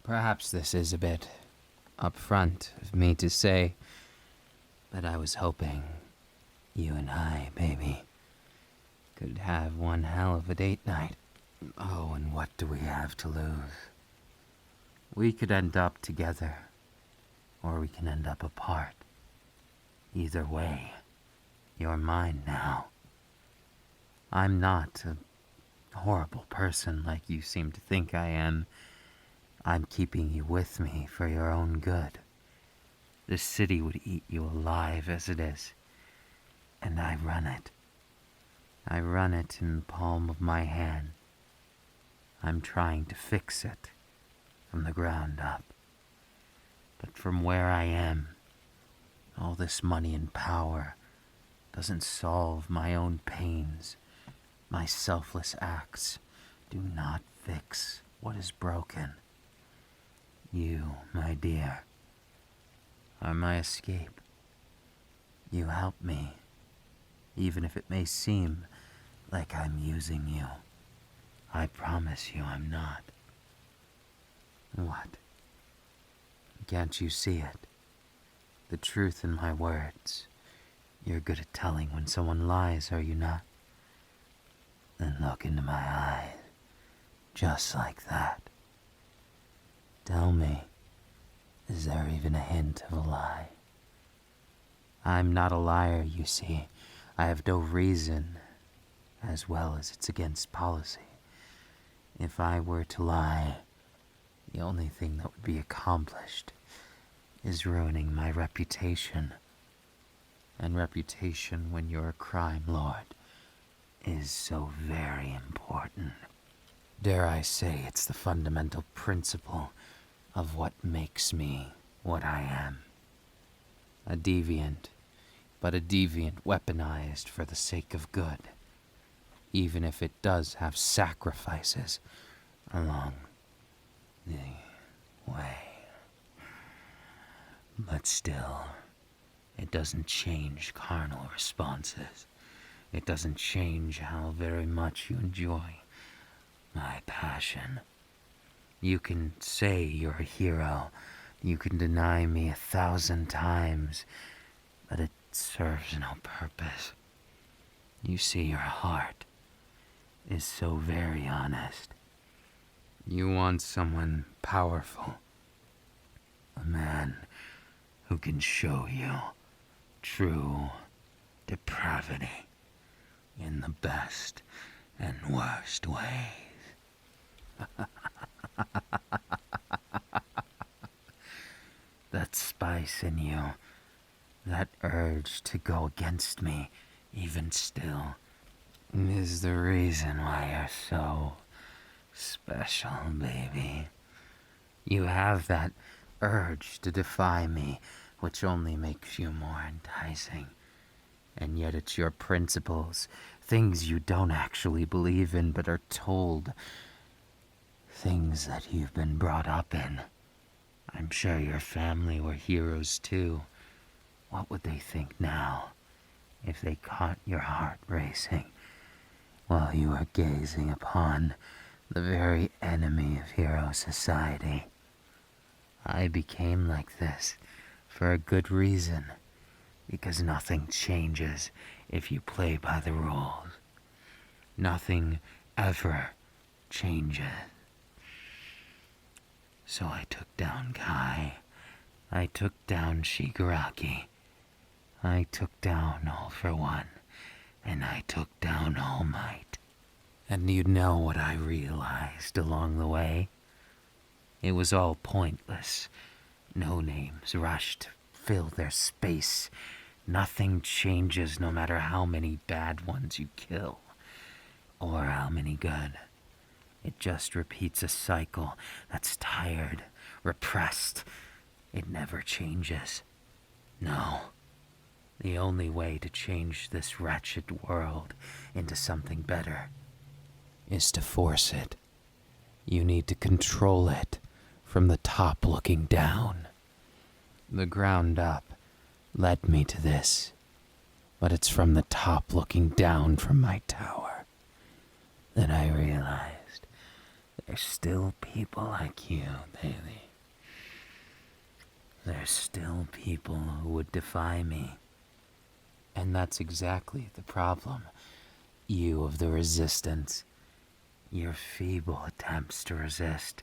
Perhaps this is a bit upfront of me to say, but I was hoping you and I, baby, could have one hell of a date night. Oh, and what do we have to lose? We could end up together, or we can end up apart. Either way, you're mine now. I'm not a horrible person like you seem to think I am. I'm keeping you with me for your own good. This city would eat you alive as it is, and I run it. I run it in the palm of my hand. I'm trying to fix it from the ground up. But from where I am, all this money and power doesn't solve my own pains. My selfless acts do not fix what is broken. You, my dear, are my escape. You help me, even if it may seem like I'm using you. I promise you I'm not. What? Can't you see it? The truth in my words. You're good at telling when someone lies, are you not? Then look into my eyes, just like that. Tell me, is there even a hint of a lie? I'm not a liar, you see. I have no reason, as well as it's against policy. If I were to lie, the only thing that would be accomplished is ruining my reputation. And reputation, when you're a crime lord, is so very important. Dare I say it's the fundamental principle of what makes me what I am. A deviant, but a deviant weaponized for the sake of good, even if it does have sacrifices along the way. But still, it doesn't change carnal responses. It doesn't change how very much you enjoy my passion. You can say you're a hero. You can deny me 1,000 times, but it serves no purpose. You see, your heart is so very honest. You want someone powerful. A man who can show you true depravity in the best and worst ways. That spice in you, that urge to go against me, even still, is the reason why you're so special, baby. You have that urge to defy me, which only makes you more enticing. And yet it's your principles, things you don't actually believe in but are told, things that you've been brought up in. I'm sure your family were heroes too. What would they think now if they caught your heart racing while you were gazing upon the very enemy of hero society? I became like this for a good reason, because nothing changes if you play by the rules. Nothing ever changes. So I took down Kai. I took down Shigaraki. I took down All for One. And I took down All Might. And you know what I realized along the way? It was all pointless. No names rushed to fill their space. Nothing changes no matter how many bad ones you kill, or how many good. It just repeats a cycle that's tired, repressed. It never changes. No. The only way to change this wretched world into something better is to force it. You need to control it from the top looking down. The ground up led me to this, but it's from the top looking down from my tower that I realized There's still people like you, baby. There's still people who would defy me. And that's exactly the problem. You of the resistance. Your feeble attempts to resist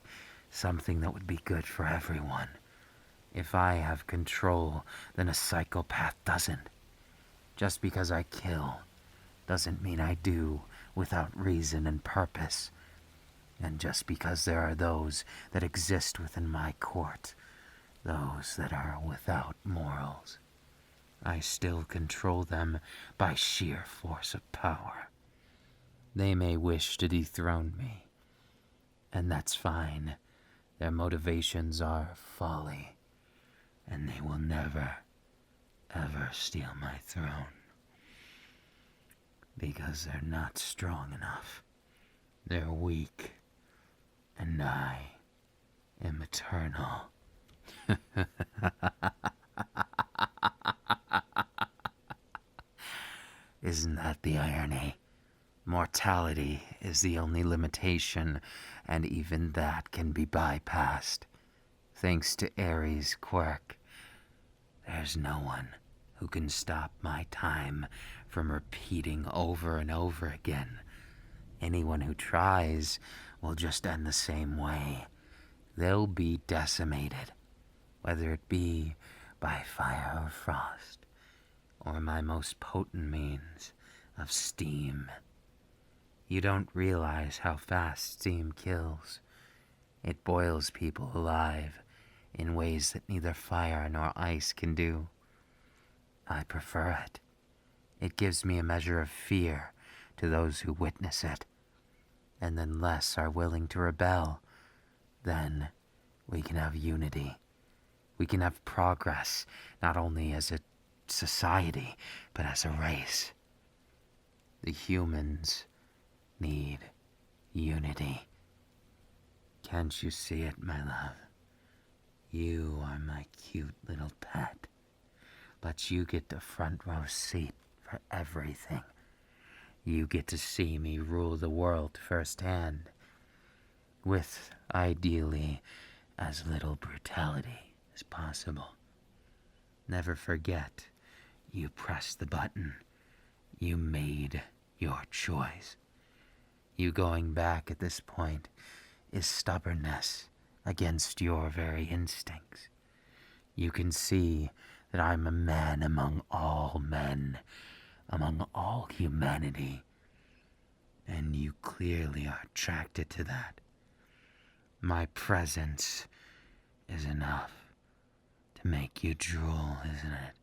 something that would be good for everyone. If I have control, then a psychopath doesn't. Just because I kill doesn't mean I do without reason and purpose. And just because there are those that exist within my court, those that are without morals, I still control them by sheer force of power. They may wish to dethrone me, and that's fine. Their motivations are folly, and they will never, ever steal my throne. Because they're not strong enough. They're weak, and I am eternal. Isn't that the irony? Mortality is the only limitation, and even that can be bypassed. Thanks to Ares' quirk, there's no one who can stop my time from repeating over and over again. Anyone who tries will just end the same way. They'll be decimated, whether it be by fire or frost, or my most potent means of steam. You don't realize how fast steam kills. It boils people alive in ways that neither fire nor ice can do. I prefer it. It gives me a measure of fear to those who witness it, and then less are willing to rebel. Then we can have unity. We can have progress, not only as a society, but as a race. The humans need unity. Can't you see it, my love? You are my cute little pet, but you get the front row seat for everything. You get to see me rule the world firsthand, with, ideally, as little brutality as possible. Never forget, you pressed the button. You made your choice. You going back at this point is stubbornness against your very instincts. You can see that I'm a man among all men, among all humanity, and you clearly are attracted to that. My presence is enough to make you drool, isn't it?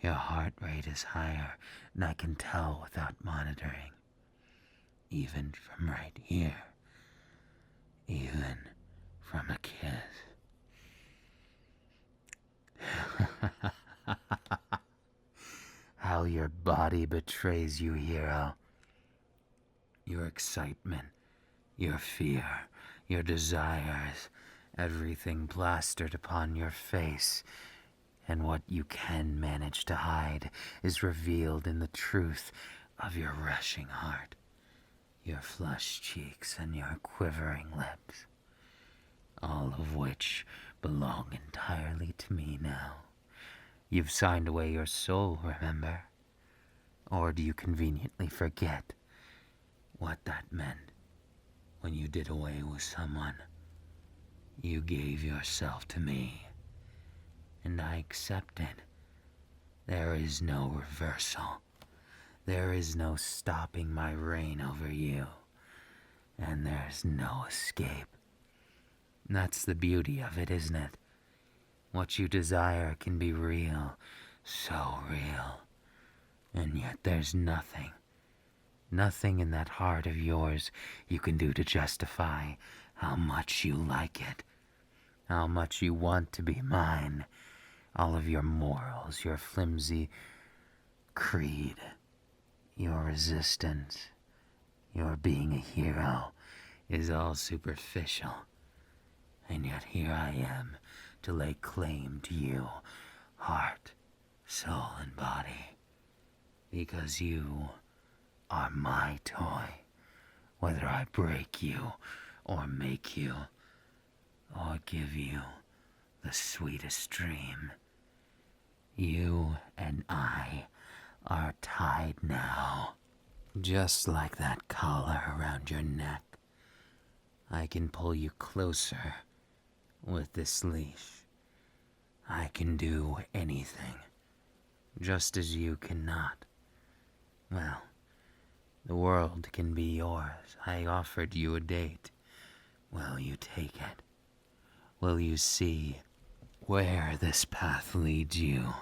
Your heart rate is higher, and I can tell without monitoring. Even from right here. Even from a kiss. How your body betrays you, hero. Your excitement, your fear, your desires, everything plastered upon your face, and what you can manage to hide is revealed in the truth of your rushing heart, your flushed cheeks and your quivering lips, all of which belong entirely to me now. You've signed away your soul, remember? Or do you conveniently forget what that meant when you did away with someone? You gave yourself to me, and I accepted. There is no reversal. There is no stopping my reign over you, and there's no escape. That's the beauty of it, isn't it? What you desire can be real, so real, and yet there's nothing in that heart of yours you can do to justify how much you like it, how much you want to be mine. All of your morals, your flimsy creed, your resistance, your being a hero is all superficial. And yet here I am to lay claim to you, heart, soul, and body. Because you are my toy, whether I break you or make you, or give you the sweetest dream. You and I are tied now. Just like that collar around your neck. I can pull you closer with this leash. I can do anything, just as you cannot. Well, the world can be yours. I offered you a date. Will you take it? Will you see where this path leads you?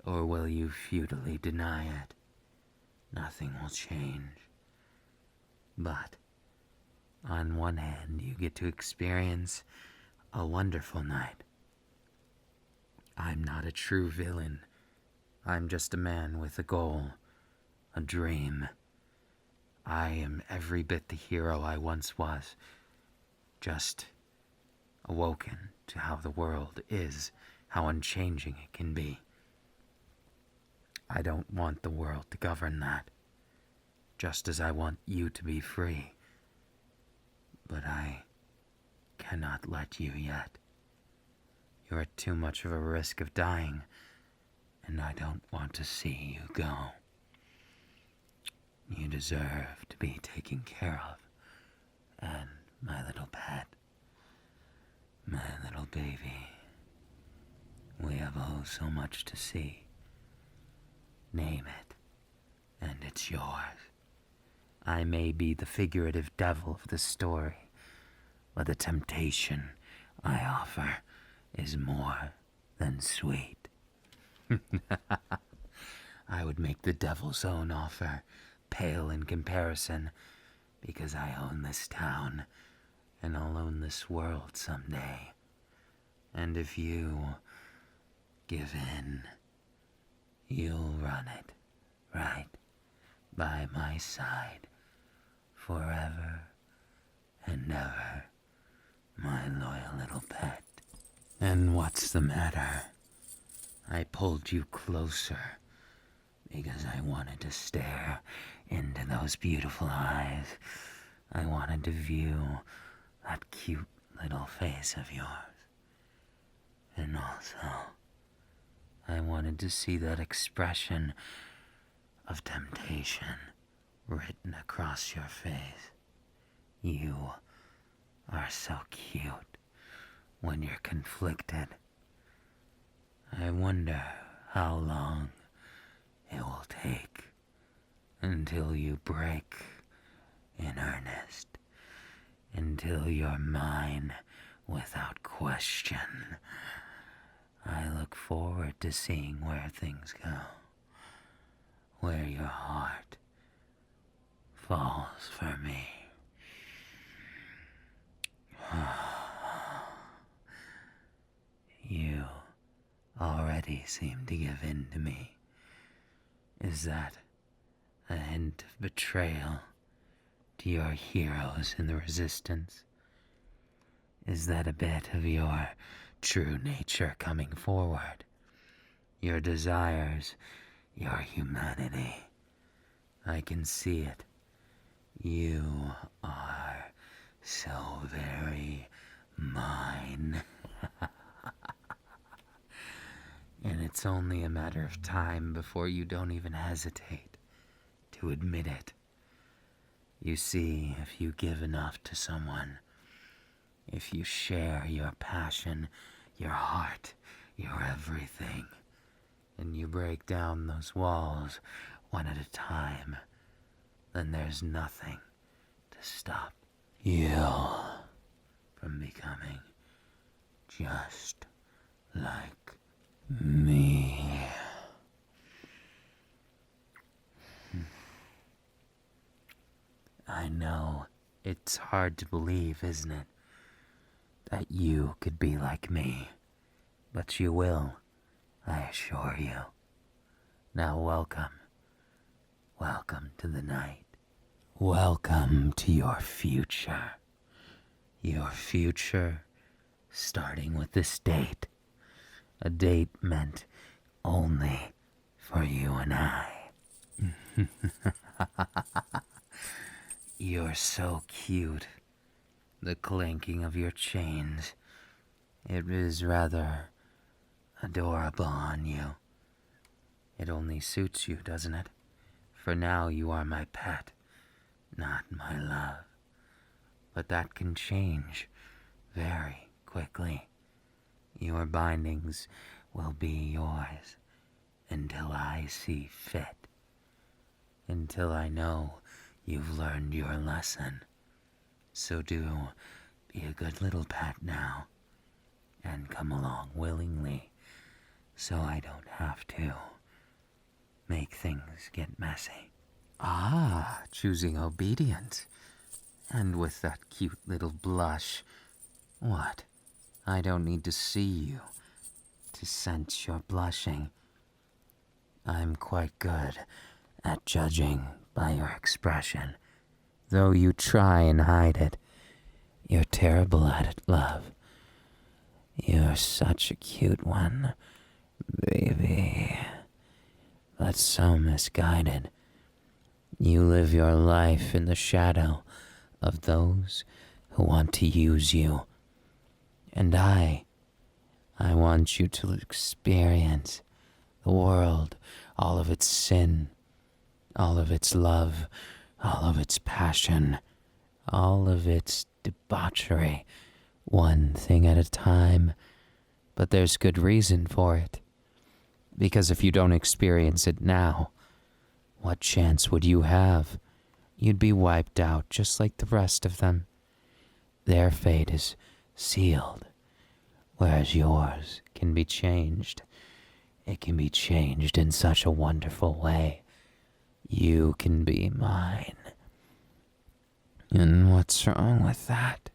Or will you futilely deny it? Nothing will change. But, on one hand, you get to experience a wonderful night. I'm not a true villain. I'm just a man with a goal, a dream. I am every bit the hero I once was, just awoken to how the world is, how unchanging it can be. I don't want the world to govern that, just as I want you to be free. But I cannot let you yet. You're at too much of a risk of dying, and I don't want to see you go. You deserve to be taken care of, and my little pet, my little baby, we have oh so much to see. Name it, and it's yours. I may be the figurative devil of the story, but the temptation I offer is more than sweet. I would make the devil's own offer pale in comparison, because I own this town, and I'll own this world someday. And if you give in, you'll run it, right by my side, forever and ever, my loyal little pet. And what's the matter? I pulled you closer because I wanted to stare into those beautiful eyes. I wanted to view that cute little face of yours. And also, I wanted to see that expression of temptation written across your face. You are so cute when you're conflicted. I wonder how long it will take until you break in earnest, until you're mine without question. I look forward to seeing where things go, where your heart falls for me. You already seem to give in to me. Is that a hint of betrayal to your heroes in the resistance? Is that a bit of your true nature coming forward? Your desires, your humanity. I can see it. You are so very mine. And it's only a matter of time before you don't even hesitate to admit it. You see, if you give enough to someone, if you share your passion, your heart, your everything, and you break down those walls one at a time, then there's nothing to stop you from becoming just like me. I know it's hard to believe, isn't it, that you could be like me, but you will, I assure you. Now welcome to the night. Welcome to your future. Your future starting with this date. A date meant only for you and I. You're so cute. the clanking of your chains. It is rather adorable on you. It only suits you, doesn't it? For now you are my pet, not my love. But that can change very quickly. Your bindings will be yours until I see fit. Until I know you've learned your lesson. So do be a good little pet now, and come along willingly, so I don't have to make things get messy. Ah, choosing obedience. And with that cute little blush. What? I don't need to see you to sense your blushing. I'm quite good at judging by your expression. Though you try and hide it, you're terrible at it, love. You're such a cute one, baby. But so misguided. You live your life in the shadow of those who want to use you. And I want you to experience the world, all of its sin, all of its love, all of its passion, all of its debauchery, one thing at a time. But there's good reason for it. Because if you don't experience it now, what chance would you have? You'd be wiped out just like the rest of them. Their fate is sealed, whereas yours can be changed. It can be changed in such a wonderful way. You can be mine. And what's wrong with that?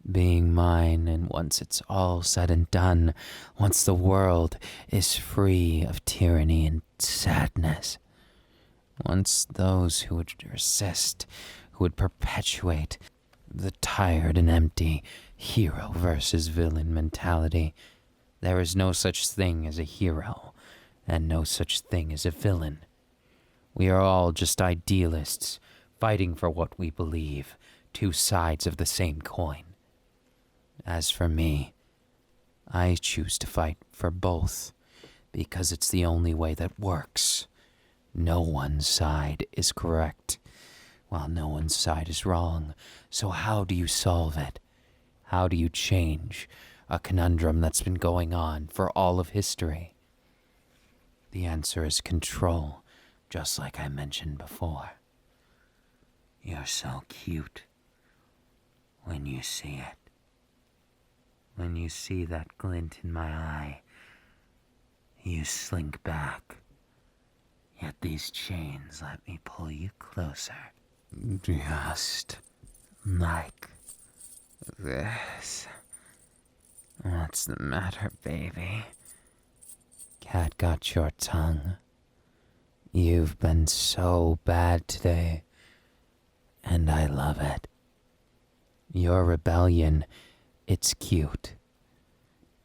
Being mine, and once it's all said and done, once the world is free of tyranny and sadness, once those who would resist, who would perpetuate the tired and empty hero versus villain mentality, there is no such thing as a hero, and no such thing as a villain. We are all just idealists, fighting for what we believe, two sides of the same coin. As for me, I choose to fight for both, because it's the only way that works. No one side is correct, while no one's side is wrong. So how do you solve it? How do you change a conundrum that's been going on for all of history? The answer is control, just like I mentioned before. You're so cute when you see it. When you see that glint in my eye, you slink back. Yet these chains let me pull you closer. Just like this. What's the matter, baby? Cat got your tongue. You've been so bad today, and I love it. Your rebellion, it's cute,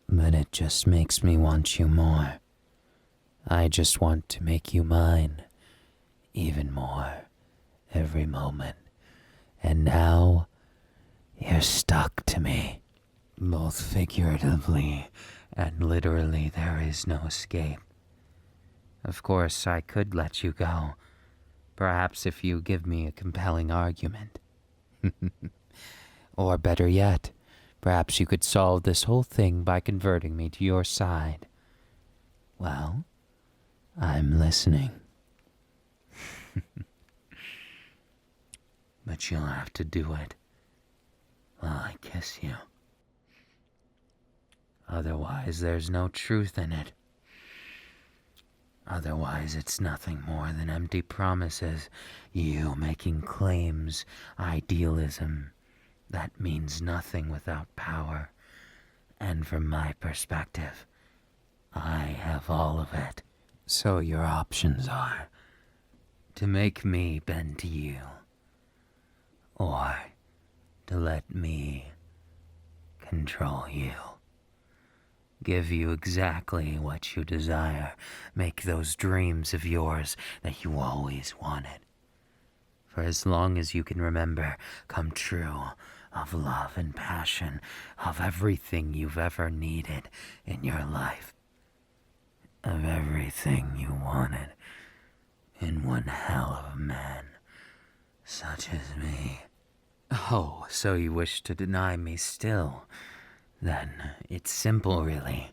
but it just makes me want you more. I just want to make you mine, even more, every moment. And now, you're stuck to me. Both figuratively and literally, there is no escape. Of course, I could let you go. Perhaps if you give me a compelling argument. Or better yet, perhaps you could solve this whole thing by converting me to your side. Well, I'm listening. But you'll have to do it while I kiss you. Otherwise, there's no truth in it. Otherwise, it's nothing more than empty promises, you making claims, idealism. That means nothing without power. And from my perspective, I have all of it. So your options are to make me bend to you, or to let me control you. Give you exactly what you desire. Make those dreams of yours that you always wanted, for as long as you can remember, come true. of love and passion, of everything you've ever needed in your life, of everything you wanted in one hell of a man, such as me. Oh, so you wish to deny me still? Then it's simple, really.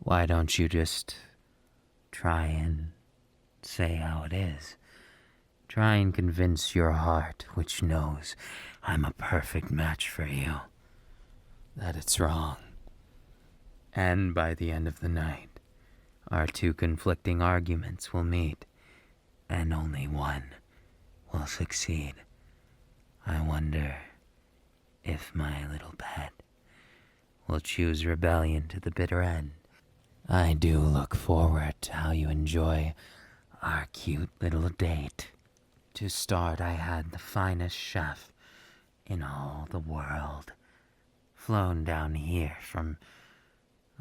Why don't you just try and say how it is? Try and convince your heart, which knows I'm a perfect match for you, that it's wrong. And by the end of the night, our two conflicting arguments will meet, and only one will succeed. I wonder if my little pet will choose rebellion to the bitter end. I do look forward to how you enjoy our cute little date. To start, I had the finest chef in all the world, flown down here from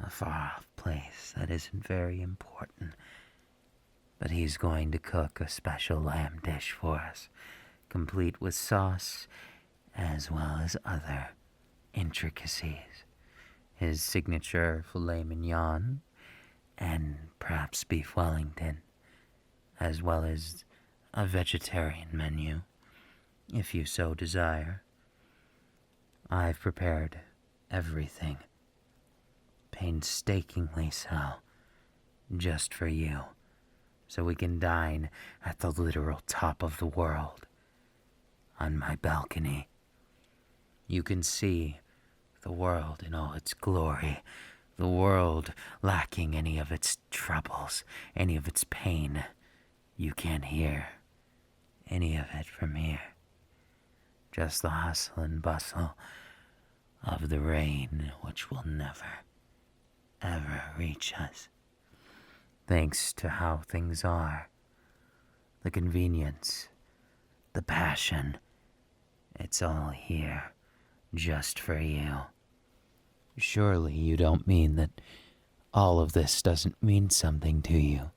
a far-off place that isn't very important. But he's going to cook a special lamb dish for us, complete with sauce as well as other intricacies. His signature filet mignon and perhaps beef Wellington, as well as a vegetarian menu, if you so desire. I've prepared everything, painstakingly so, just for you, so we can dine at the literal top of the world, on my balcony. You can see the world in all its glory, the world lacking any of its troubles, any of its pain. You can't hear any of it from here. Just the hustle and bustle of the rain, which will never, ever reach us. Thanks to how things are, the convenience, the passion, it's all here, just for you. Surely you don't mean that all of this doesn't mean something to you?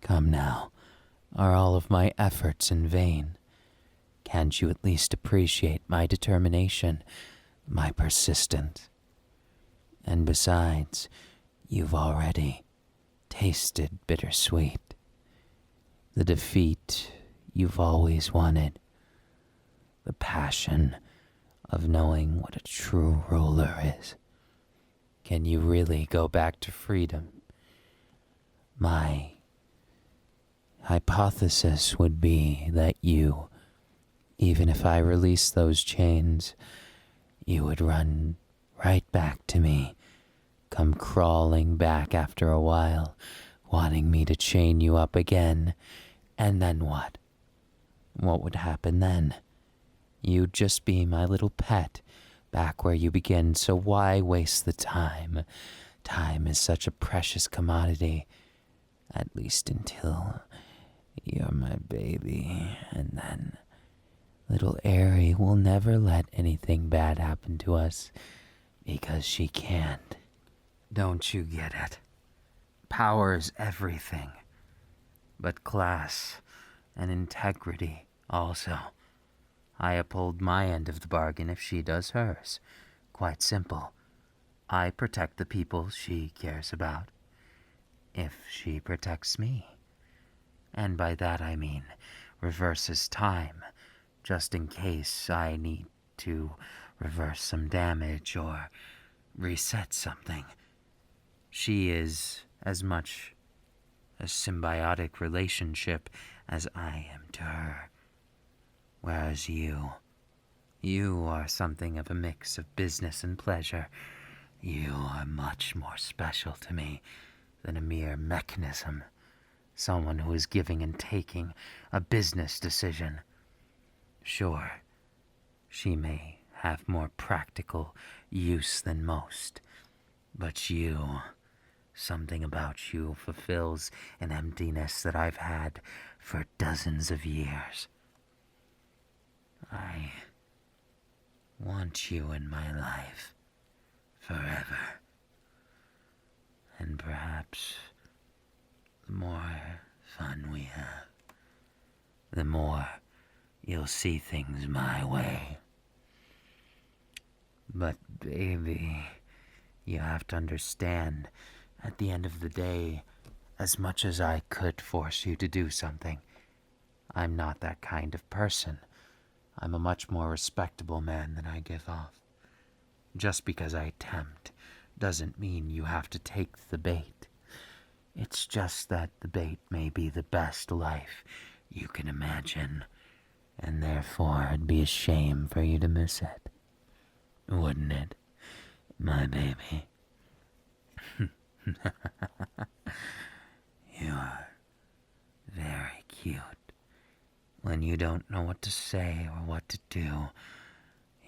Come now, are all of my efforts in vain? Can't you at least appreciate my determination, my persistence? And besides, you've already tasted bittersweet. The defeat you've always wanted. The passion of knowing what a true ruler is. Can you really go back to freedom? My hypothesis would be that you, even if I release those chains, you would run right back to me, come crawling back after a while, wanting me to chain you up again. And then what? What would happen then? You'd just be my little pet, back where you begin, so why waste the time? Time is such a precious commodity, at least until you're my baby, and then little Airy will never let anything bad happen to us, because she can't. Don't you get it? Power's everything, but class and integrity also. I uphold my end of the bargain if she does hers. Quite simple. I protect the people she cares about, if she protects me. And by that I mean reverses time, just in case I need to reverse some damage or reset something. She is as much a symbiotic relationship as I am to her. Whereas you are something of a mix of business and pleasure. You are much more special to me than a mere mechanism, someone who is giving and taking a business decision. Sure, she may have more practical use than most, but you, something about you fulfills an emptiness that I've had for dozens of years. I want you in my life forever. And perhaps the more fun we have, the more you'll see things my way. But baby, you have to understand, at the end of the day, as much as I could force you to do something, I'm not that kind of person. I'm a much more respectable man than I give off. Just because I tempt doesn't mean you have to take the bait. It's just that the bait may be the best life you can imagine, and therefore it'd be a shame for you to miss it. Wouldn't it, my baby? You're very cute. When you don't know what to say or what to do,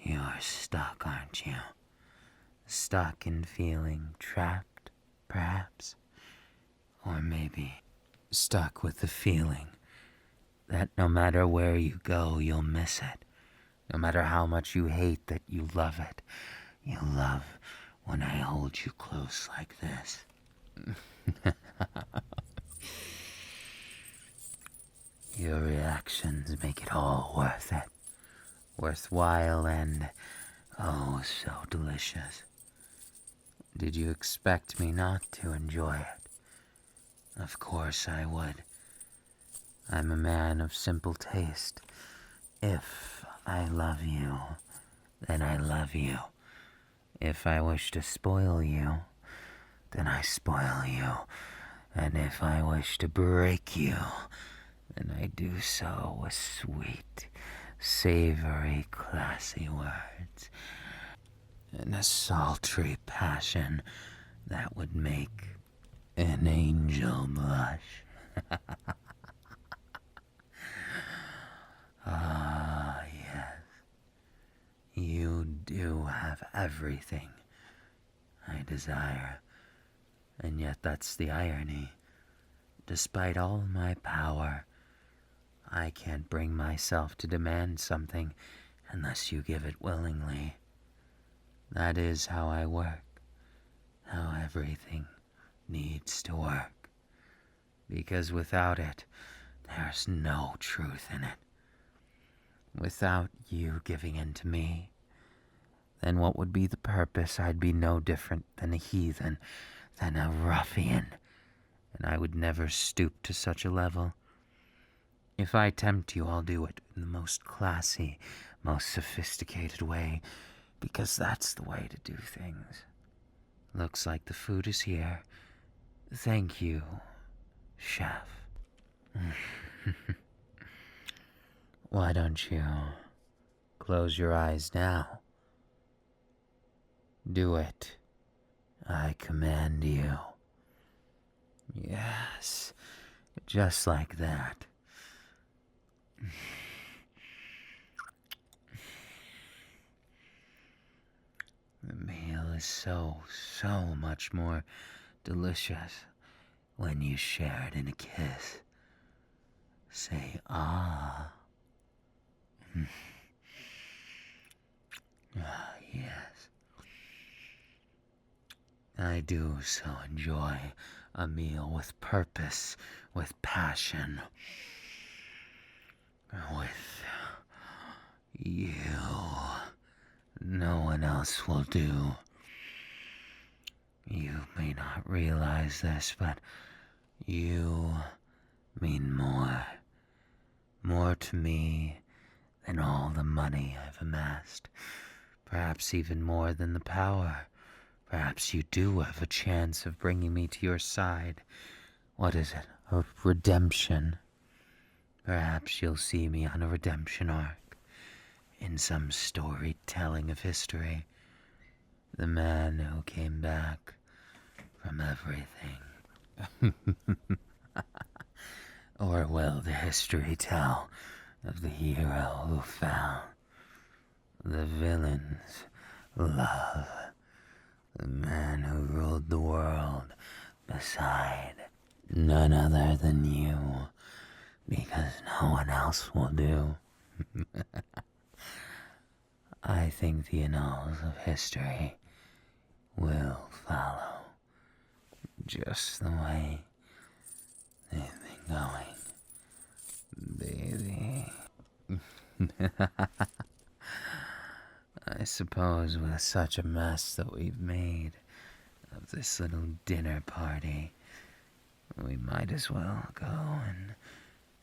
you're stuck, aren't you? Stuck in feeling trapped, perhaps? Or maybe stuck with the feeling that no matter where you go, you'll miss it. No matter how much you hate that, you love it. You love when I hold you close like this. Your reactions make it all worth it. Worthwhile and, oh, so delicious. Did you expect me not to enjoy it? Of course I would. I'm a man of simple taste. If I love you, then I love you. If I wish to spoil you, then I spoil you. And if I wish to break you, then I do so with sweet, savory, classy words, and a sultry passion that would make an angel blush. Ah, yes. You do have everything I desire, and yet that's the irony. Despite all my power, I can't bring myself to demand something unless you give it willingly. That is how I work, how everything needs to work. Because without it, there's no truth in it. Without you giving in to me, then what would be the purpose? I'd be no different than a heathen, than a ruffian, and I would never stoop to such a level. If I tempt you, I'll do it in the most classy, most sophisticated way, because that's the way to do things. Looks like the food is here. Thank you, chef. Why don't you close your eyes now? Do it. I command you. Yes, just like that. The meal is so much more delicious when you share it in a kiss. Say ah. Ah, yes. I do so enjoy a meal with purpose, with passion, with you. No one else will do. You may not realize this, but you mean more. More to me than all the money I've amassed. Perhaps even more than the power. Perhaps you do have a chance of bringing me to your side. What is it? A redemption. Perhaps you'll see me on a redemption arc. In some storytelling of history. The man who came back from everything. Or will the history tell of the hero who found the villain's love? The man who ruled the world beside none other than you, because no one else will do. I think the annals of history will follow just the way they've been going, baby. I suppose with such a mess that we've made of this little dinner party, we might as well go and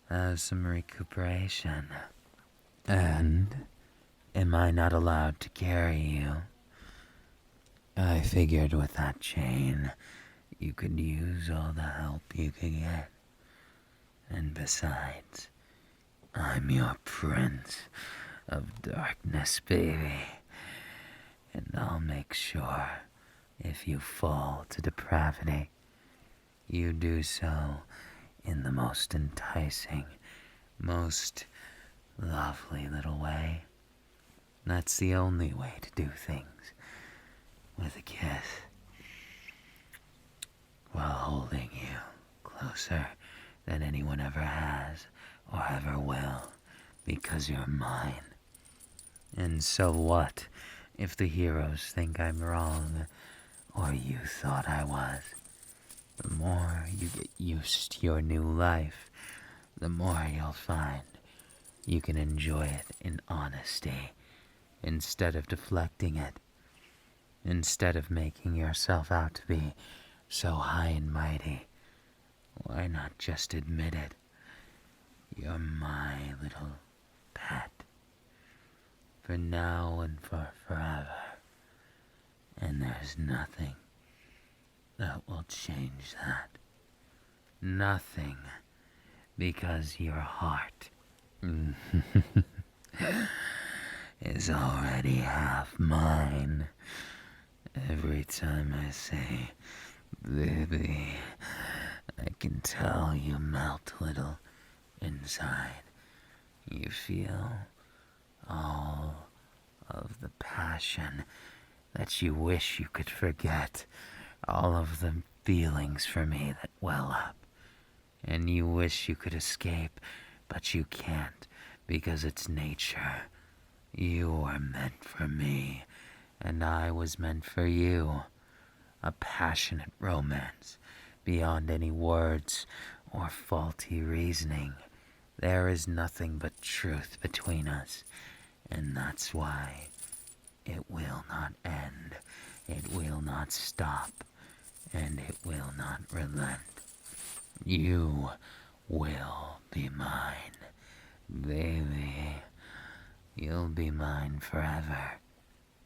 have some recuperation. And am I not allowed to carry you? I figured with that chain, you could use all the help you could get. And besides, I'm your prince of darkness, baby. And I'll make sure, if you fall to depravity, you do so in the most enticing, most lovely little way. That's the only way to do things, with a kiss, while holding you closer than anyone ever has or ever will, because you're mine. And so what if the heroes think I'm wrong, or you thought I was? The more you get used to your new life, the more you'll find you can enjoy it in honesty, instead of deflecting it, instead of making yourself out to be so high and mighty. Why not just admit it? You're my little pet, for now and for forever, and there's nothing that will change that. Nothing, because your heart is already half mine. Every time I say, baby, I can tell you melt a little inside. You feel all of the passion that you wish you could forget, all of the feelings for me that well up, and you wish you could escape, but you can't, because it's nature. You are meant for me, and I was meant for you. A passionate romance, beyond any words or faulty reasoning. There is nothing but truth between us, and that's why it will not end, it will not stop, and it will not relent. You will be mine, baby. You'll be mine forever,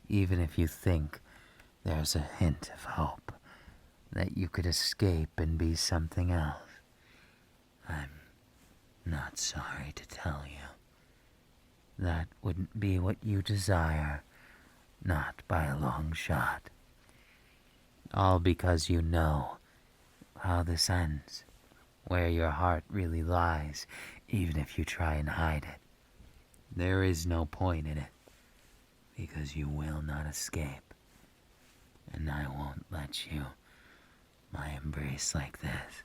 even if you think there's a hint of hope that you could escape and be something else. I'm not sorry to tell you. That wouldn't be what you desire, not by a long shot. All because you know how this ends, where your heart really lies, even if you try and hide it. There is no point in it, because you will not escape, and I won't let you. My embrace like this,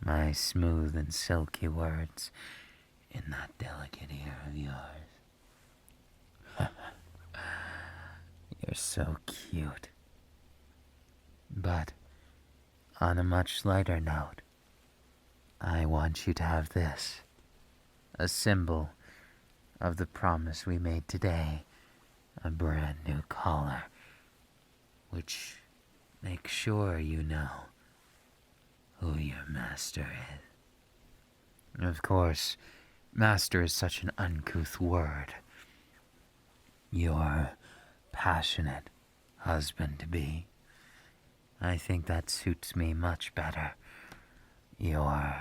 my smooth and silky words in that delicate ear of yours. You're so cute. But on a much lighter note, I want you to have this, a symbol of the promise we made today, a brand new collar, which makes sure you know who your master is. Of course, master is such an uncouth word. Your passionate husband-to-be. I think that suits me much better. Your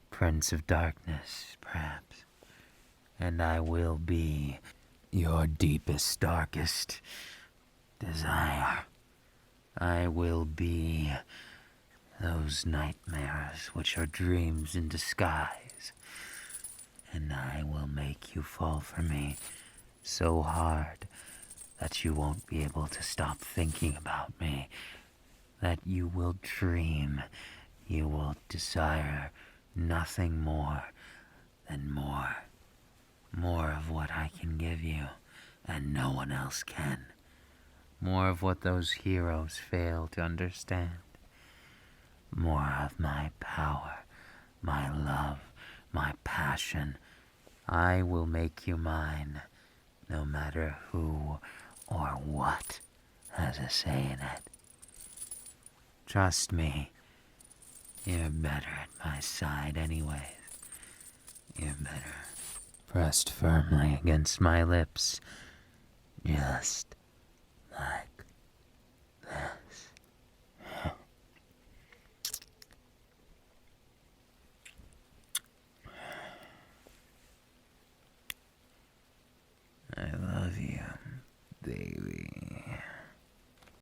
Prince of Darkness, perhaps. And I will be your deepest, darkest desire. I will be those nightmares which are dreams in disguise. And I will make you fall for me so hard that you won't be able to stop thinking about me, that you will dream, you will desire nothing more than more. More of what I can give you, and no one else can. More of what those heroes fail to understand. More of my power, my love, my passion. I will make you mine, no matter who or what has a say in it. Trust me, you're better at my side anyways. You're better. Pressed firmly against my lips, just